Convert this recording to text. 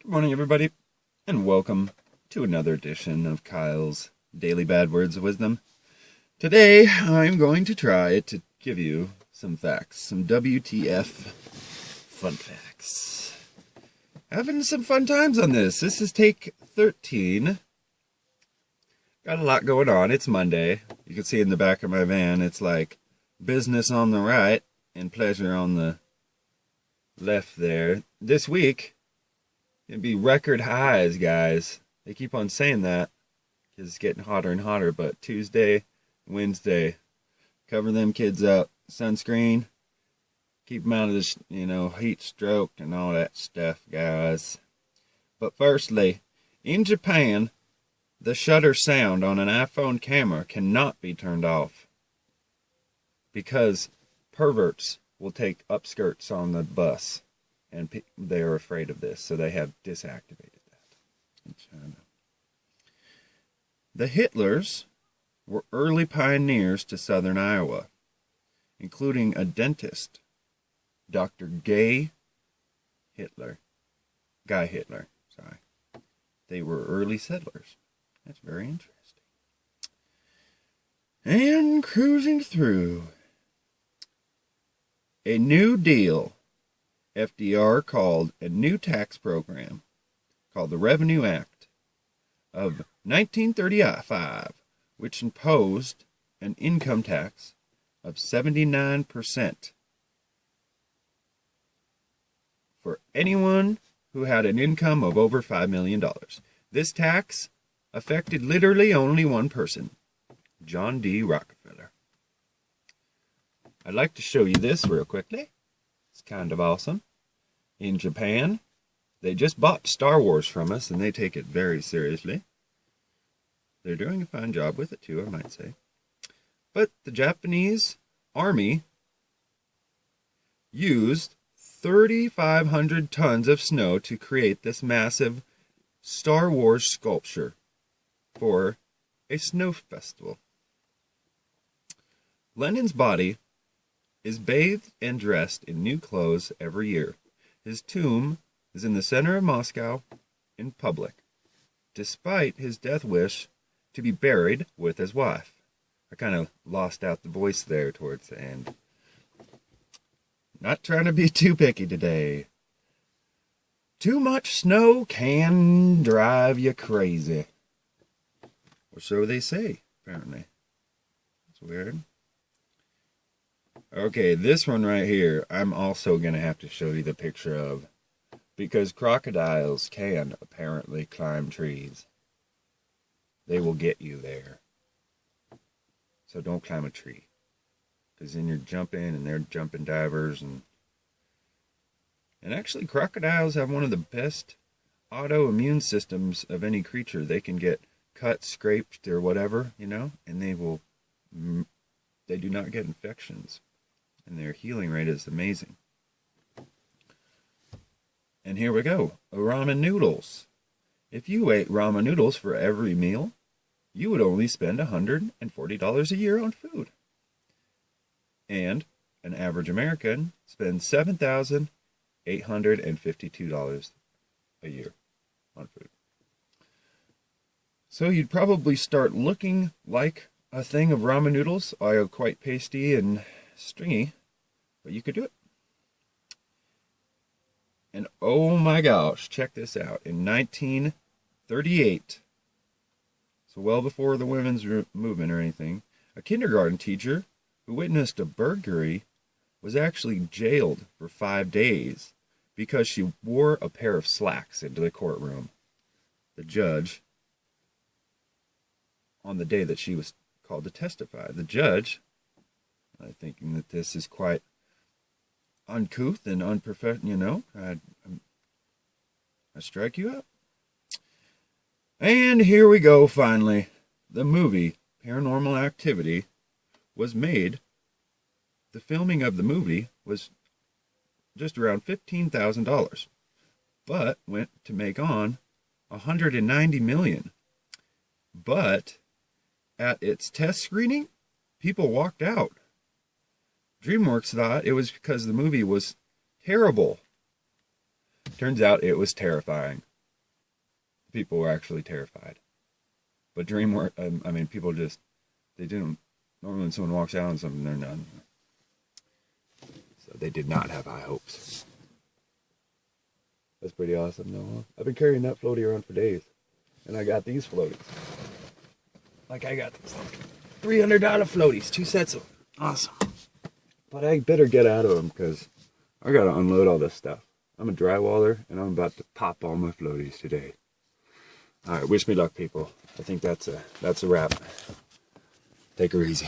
Good morning, everybody, and welcome to another edition of Kyle's Daily Bad Words of Wisdom. Today, I'm going to try to give you some facts, some WTF fun facts. Having some fun times on this. This is take 13. Got a lot going on. It's Monday. You can see in the back of my van, it's like business on the right and pleasure on the left there. This week, it'd be record highs, guys. They keep on saying that because it's getting hotter and hotter. But Tuesday, Wednesday, cover them kids up. Sunscreen. Keep them out of this, heat stroke and all that stuff, guys. But firstly, in Japan, the shutter sound on an iPhone camera cannot be turned off because perverts will take upskirts on the bus. And they are afraid of this, so they have disactivated that in China. The Hitlers were early pioneers to southern Iowa, including a dentist, Dr. Guy Hitler. They were early settlers. That's very interesting. And cruising through. A New Deal. FDR called a new tax program called the Revenue Act of 1935, which imposed an income tax of 79% for anyone who had an income of over $5 million. This tax affected literally only one person, John D. Rockefeller. I'd like to show you this real quickly. It's kind of awesome. In Japan, they just bought Star Wars from us, and they take it very seriously. They're doing a fine job with it, too, I might say. But the Japanese army used 3,500 tons of snow to create this massive Star Wars sculpture for a snow festival. Lenin's body is bathed and dressed in new clothes every year. His tomb is in the center of Moscow in public, despite his death wish to be buried with his wife. I kind of lost out the voice there towards the end. Not trying to be too picky today. Too much snow can drive you crazy. Or so they say, apparently. That's weird. Okay, this one right here, I'm also going to have to show you the picture of, because crocodiles can apparently climb trees. They will get you there. So don't climb a tree, because then you're jumping, and they're jumping divers, and actually crocodiles have one of the best autoimmune systems of any creature. They can get cut, scraped, or whatever, and they do not get infections. And their healing rate is amazing. And here we go. Ramen noodles. If you ate ramen noodles for every meal, you would only spend $140 a year on food. And an average American spends $7,852 a year on food. So you'd probably start looking like a thing of ramen noodles, all quite pasty and stringy, but you could do it. And oh my gosh, check this out. In 1938, so well before the women's movement or anything, a kindergarten teacher who witnessed a burglary was actually jailed for 5 days because she wore a pair of slacks into the courtroom. The judge, on the day that she was called to testify, the judge, thinking that this is quite uncouth and unprofessional, I strike you up. And here we go, finally. The movie Paranormal Activity was made. The filming of the movie was just around $15,000, but went to make on $190 million. But at its test screening, people walked out. DreamWorks thought it was because the movie was terrible. Turns out it was terrifying. people were actually terrified. But DreamWorks, I mean, people just, they didn't, normally when someone walks out on something, they're none. So they did not have high hopes. That's pretty awesome, though. I've been carrying that floaty around for days. And I got these floaties. Like, I got these $300 floaties, 2 sets of them. Awesome. But I better get out of them, because I got to unload all this stuff. I'm a drywaller, and I'm about to pop all my floaties today. All right, wish me luck, people. I think that's a wrap. Take her easy.